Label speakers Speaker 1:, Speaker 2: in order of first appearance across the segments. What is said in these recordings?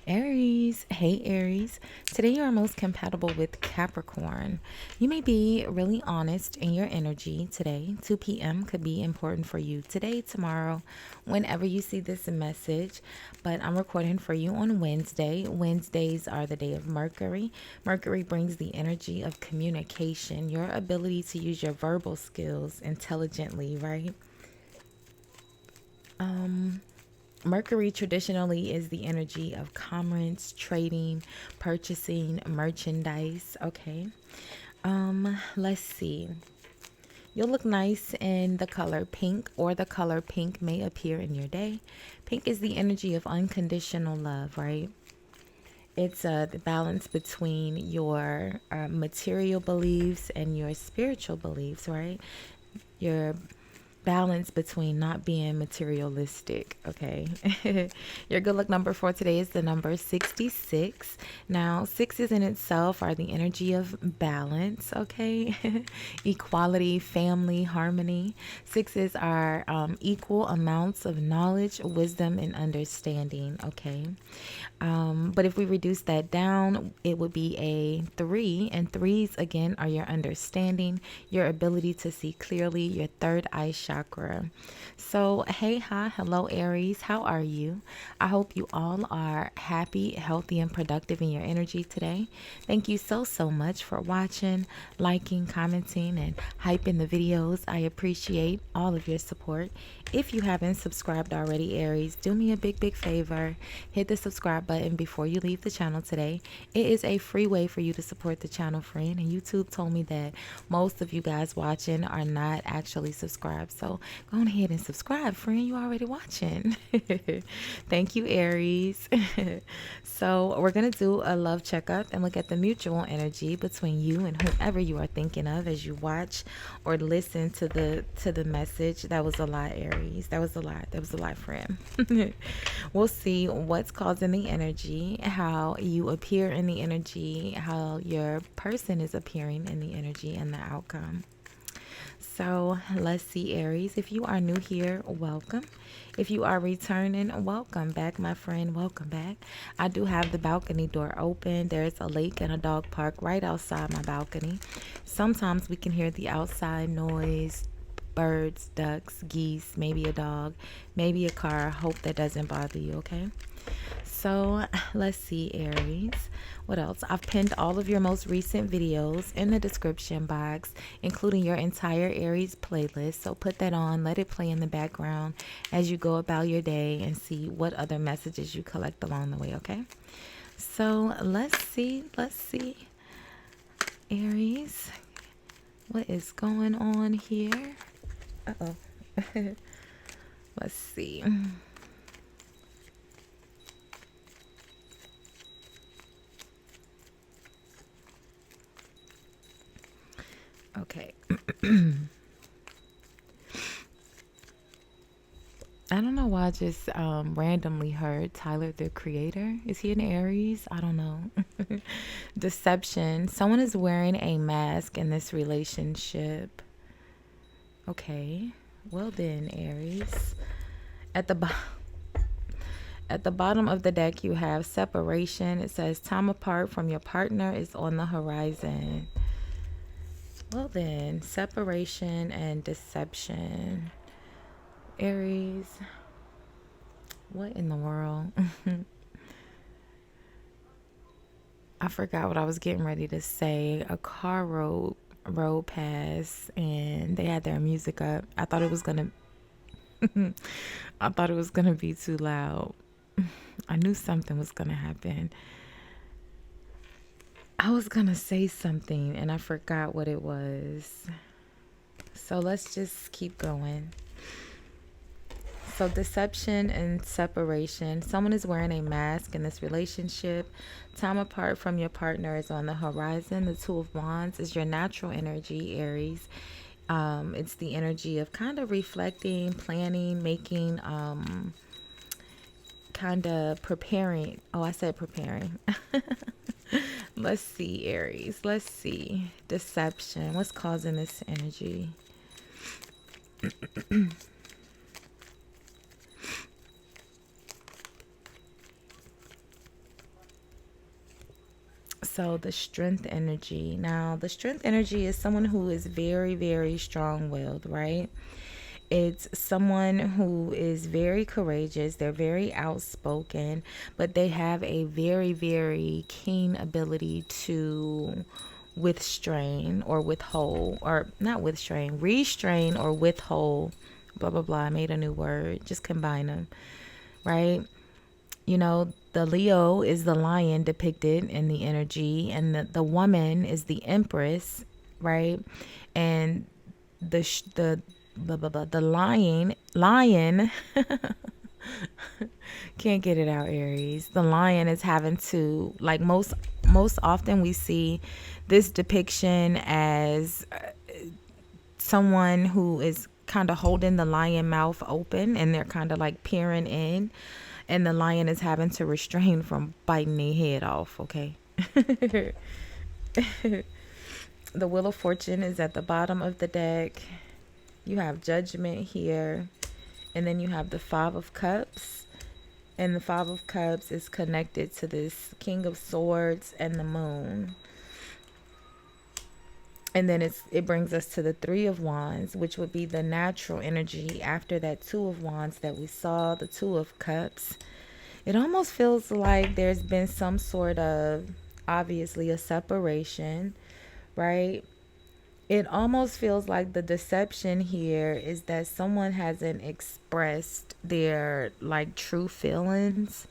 Speaker 1: Aries, hey Aries. Today you are most compatible with Capricorn. You may be really honest in your energy today. 2 p.m. could be important for you today, tomorrow, whenever you see this message. But I'm recording for you on Wednesday. Wednesdays are the day of Mercury. Mercury brings the energy of communication, your ability to use your verbal skills intelligently, right? Mercury traditionally is the energy of commerce, trading, purchasing, merchandise. Okay. Let's see. You'll look nice in the color pink, or the color pink may appear in your day. Pink is the energy of unconditional love, right? It's the balance between your material beliefs and your spiritual beliefs, right? Your balance between not being materialistic. Okay. Your good luck number for today is the number 66. Now, sixes in itself are the energy of balance. Okay. Equality, family, harmony. Sixes are equal amounts of knowledge, wisdom, and understanding. Okay. But if we reduce that down, it would be a 3. And threes, again, are your understanding, your ability to see clearly, your third eye chakra. So, hey, hi, hello, Aries. How are you? I hope you all are happy, healthy, and productive in your energy today. Thank you so much for watching, liking, commenting, and hyping the videos. I appreciate all of your support. If you haven't subscribed already, Aries, do me a big favor. Hit the subscribe button before you leave the channel today. It is a free way for you to support the channel, friend. And YouTube told me that most of you guys watching are not actually subscribed. So go on ahead and subscribe, friend. You already watching. Thank you, Aries. So we're going to do a love checkup and look at the mutual energy between you and whoever you are thinking of as you watch or listen to the message. That was a lot, Aries. That was a lot. That was a lot, friend. We'll see what's causing the energy, how you appear in the energy, how your person is appearing in the energy, and the outcome. So let's see, Aries. If you are new here, welcome. If you are returning, welcome back, my friend. Welcome back. I do have the balcony door open. There's a lake and a dog park right outside my balcony. Sometimes we can hear the outside noise, birds, ducks, geese, maybe a dog, maybe a car. Hope that doesn't bother you, okay? So let's see, Aries. What else? I've pinned all of your most recent videos in the description box, including your entire Aries playlist. So put that on, let it play in the background as you go about your day and see what other messages you collect along the way, okay? So let's see, Aries, what is going on here? Uh-oh. Let's see. Okay. I don't know why I just randomly heard Tyler, the Creator. Is he an Aries? I don't know. Deception. Someone is wearing a mask in this relationship. Okay. Well then, Aries. At the bottom. At the bottom of the deck, you have separation. It says time apart from your partner is on the horizon. Well then, separation and deception. Aries, what in the world? I forgot what I was getting ready to say. A car rode past and they had their music up. I thought it was gonna I thought it was gonna be too loud. I knew something was gonna happen. I was gonna say something and I forgot what it was. So let's just keep going. So deception and separation. Someone is wearing a mask in this relationship. Time apart from your partner is on the horizon. The Two of Wands is your natural energy, Aries. It's the energy of kind of reflecting, planning, making, kind of preparing. Oh, I said preparing. Let's see, Aries. Let's see. Deception. What's causing this energy? So the strength energy. Now, the strength energy is someone who is very, very strong-willed, right? It's someone who is very courageous. They're very outspoken, but they have a very, very keen ability to withstrain or withhold, or not withstrain, restrain or withhold. Blah, blah, blah. I made a new word. Just combine them, right? You know, the Leo is the lion depicted in the energy, and the woman is the empress, right? And the blah, blah, blah, the lion can't get it out, Aries. The lion is having to, like, most often we see this depiction as someone who is kind of holding the lion mouth open, and they're kind of like peering in, and the lion is having to restrain from biting their head off, okay? The Wheel of Fortune is at the bottom of the deck. You have Judgment here, and then you have the Five of Cups, and the Five of Cups is connected to this King of Swords and the Moon. And then it brings us to the Three of Wands, which would be the natural energy after that Two of Wands that we saw, the Two of Cups. It almost feels like there's been some sort of, obviously, a separation, right? It almost feels like the deception here is that someone hasn't expressed their, like, true feelings.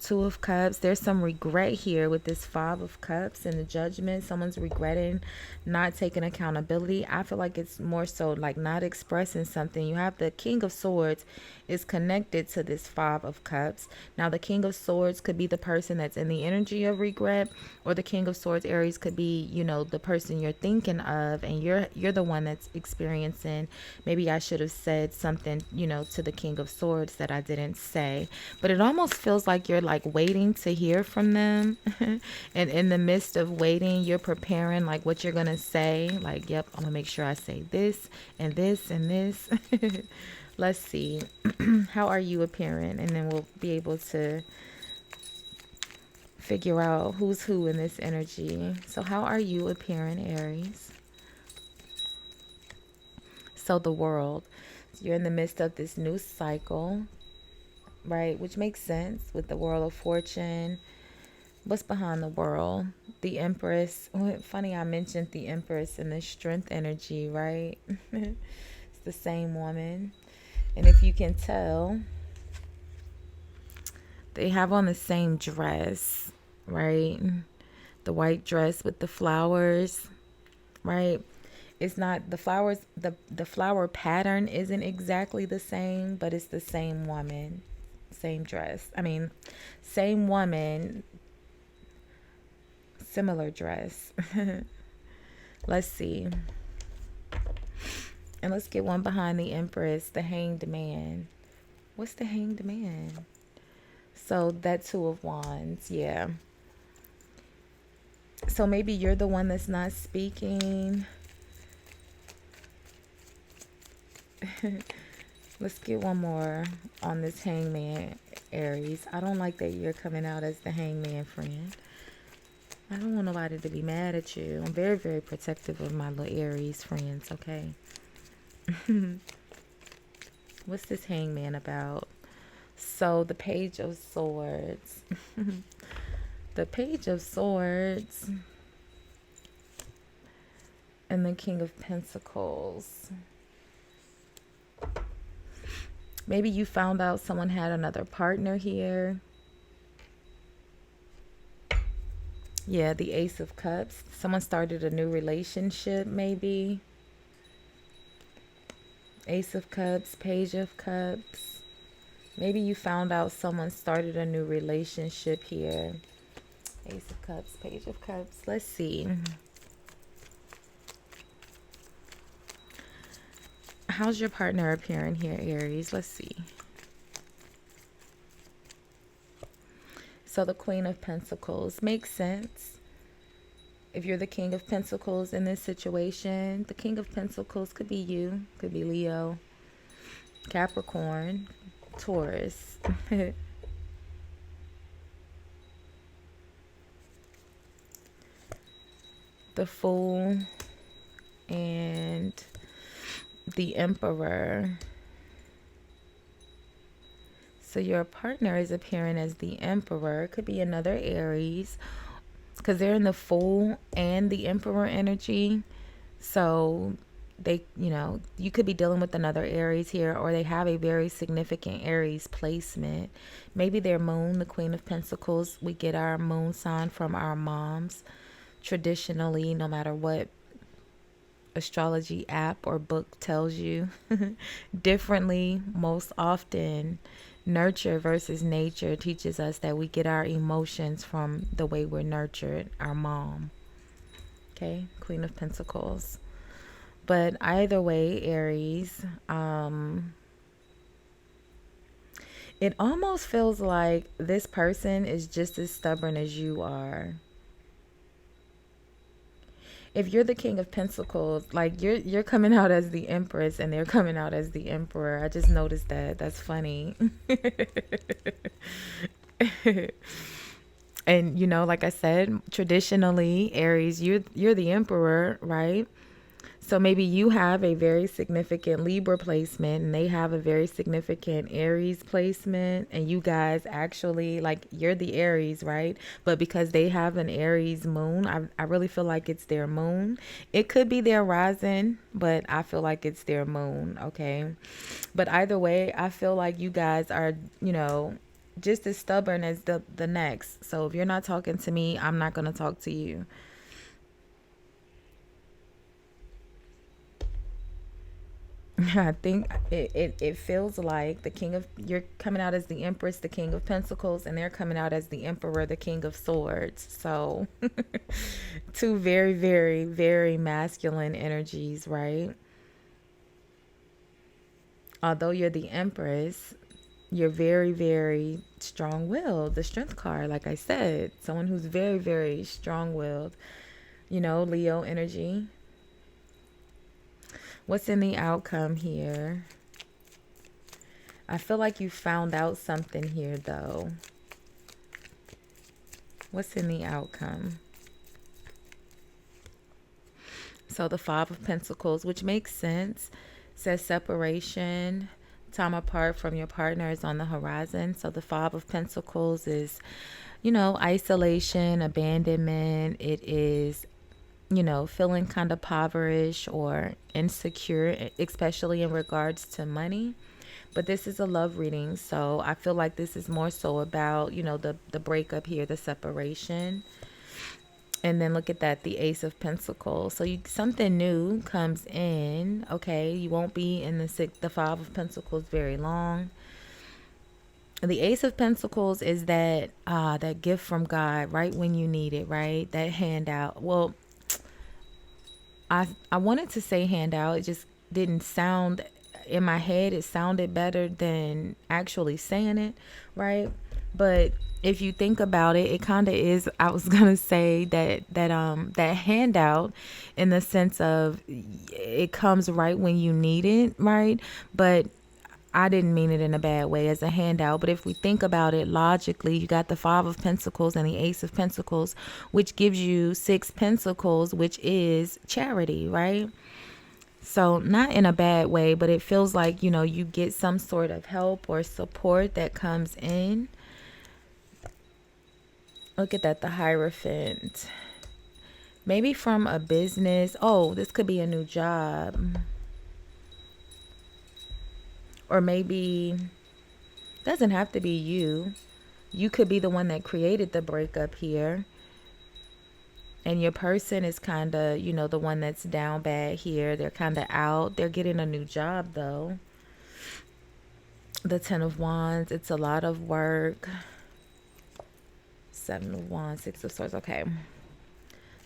Speaker 1: Two of Cups. There's some regret here with this Five of Cups and the Judgment. Someone's regretting not taking accountability. I feel like it's more so like not expressing something. You have the King of Swords is connected to this Five of Cups. Now, the King of Swords could be the person that's in the energy of regret, or the King of Swords, Aries, could be, you know, the person you're thinking of, and you're the one that's experiencing, maybe I should have said something, you know, to the King of Swords that I didn't say. But it almost feels like you're like waiting to hear from them. And in the midst of waiting, you're preparing like what you're gonna say. Like, yep, I'm gonna make sure I say this and this and this. Let's see. How are you appearing? And then we'll be able to figure out who's who in this energy. So how are you appearing, Aries? So the World. You're in the midst of this new cycle, right? Which makes sense with the Wheel of Fortune. What's behind the World? The Empress. Funny I mentioned the Empress and the strength energy, right? It's the same woman. And if you can tell, they have on the same dress, right? The white dress with the flowers, right? It's not the flowers, the flower pattern isn't exactly the same, but it's the same woman, same dress. I mean, same woman, similar dress. Let's see. And let's get one behind the Empress, the Hanged Man. What's the Hanged Man? So that Two of Wands, yeah. So maybe you're the one that's not speaking. Let's get one more on this Hangman, Aries. I don't like that you're coming out as the Hangman friend. I don't want nobody to be mad at you. I'm very, very protective of my little Aries friends, okay? What's this Hangman about? So the Page of Swords. The Page of Swords. And the King of Pentacles. Maybe you found out someone had another partner here. Yeah, the Ace of Cups. Someone started a new relationship, maybe. Ace of Cups, Page of Cups. Maybe you found out someone started a new relationship here. Ace of Cups, Page of Cups. Let's see. How's your partner appearing here, Aries? Let's see. So the Queen of Pentacles makes sense. If you're the King of Pentacles in this situation, the King of Pentacles could be you, could be Leo, Capricorn, Taurus. the Fool, and the Emperor. So your partner is appearing as the Emperor. It could be another Aries because they're in the Fool and the Emperor energy. So they, you could be dealing with another Aries here, or they have a very significant Aries placement. Maybe their moon, the Queen of Pentacles. We get our moon sign from our moms. Traditionally, no matter what astrology app or book tells you differently, most often nurture versus nature teaches us that we get our emotions from the way we're nurtured, our mom. Okay, Queen of Pentacles. But either way, Aries, it almost feels like this person is just as stubborn as you are. If you're the King of Pentacles, like you're coming out as the Empress and they're coming out as the Emperor. I just noticed that. That's funny. And like I said, traditionally, Aries, you're the Emperor, right? So maybe you have a very significant Libra placement and they have a very significant Aries placement, and you guys actually, like, you're the Aries, right? But because they have an Aries moon, I really feel like it's their moon. It could be their rising, but I feel like it's their moon, okay? But either way, I feel like you guys are, just as stubborn as the next. So if you're not talking to me, I'm not going to talk to you. I think it feels like you're coming out as the Empress, the King of Pentacles, and they're coming out as the Emperor, the King of Swords. So two very, very, very masculine energies, right? Although you're the Empress, you're very, very strong-willed. The Strength card, like I said, someone who's very, very strong-willed. Leo energy. What's in the outcome here? I feel like you found out something here, though. What's in the outcome? So the Five of Pentacles, which makes sense, says separation, time apart from your partner is on the horizon. So the Five of Pentacles is, isolation, abandonment. It is, feeling kind of impoverished or insecure, especially in regards to money. But this is a love reading, so I feel like this is more so about, the breakup here, the separation. And then look at that, the Ace of Pentacles. So something new comes in, okay? You won't be in the Five of Pentacles very long. The Ace of Pentacles is that gift from God right when you need it, right? That handout. Well, I wanted to say handout. It just didn't sound in my head. It sounded better than actually saying it, right? But if you think about it, it kind of is. I was gonna say that handout, in the sense of it comes right when you need it, right? But I didn't mean it in a bad way as a handout, but if we think about it logically, you got the Five of Pentacles and the Ace of Pentacles, which gives you Six Pentacles, which is charity, right? So not in a bad way, but it feels like, you get some sort of help or support that comes in. Look at that, the Hierophant. Maybe from a business. Oh, this could be a new job. Or maybe doesn't have to be you. You could be the one that created the breakup here. And your person is kind of, the one that's down bad here. They're kind of out. They're getting a new job, though. The Ten of Wands. It's a lot of work. Seven of Wands. Six of Swords. Okay.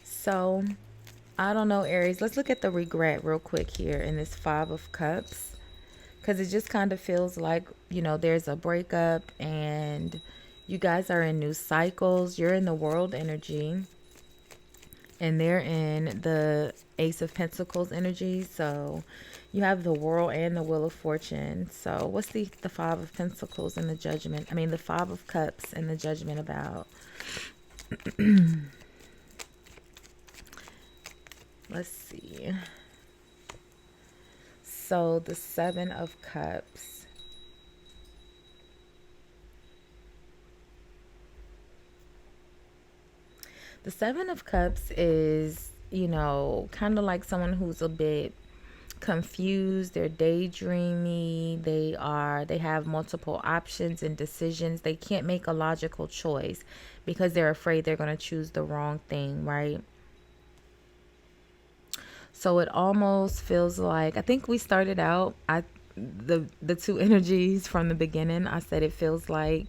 Speaker 1: So, I don't know, Aries. Let's look at the regret real quick here in this Five of Cups. Because it just kind of feels like, there's a breakup and you guys are in new cycles. You're in the World energy and they're in the Ace of Pentacles energy. So you have the World and the Wheel of Fortune. So what's the Five of Pentacles and the Judgment? I mean, the Five of Cups and the Judgment about? Let's see. So the Seven of Cups. The Seven of Cups is, kind of like someone who's a bit confused, they're daydreamy, they have multiple options and decisions. They can't make a logical choice because they're afraid they're going to choose the wrong thing, right? So it almost feels like, I think we started out, the two energies from the beginning. I said it feels like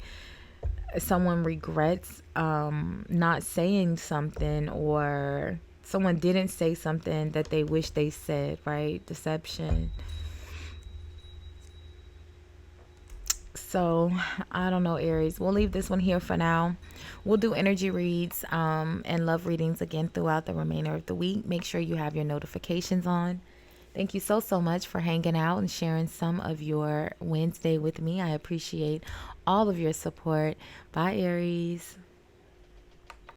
Speaker 1: someone regrets not saying something, or someone didn't say something that they wish they said, right? Deception. So I don't know, Aries. We'll leave this one here for now. We'll do energy reads and love readings again throughout the remainder of the week. Make sure you have your notifications on. Thank you so much for hanging out and sharing some of your Wednesday with me. I appreciate all of your support. Bye, Aries.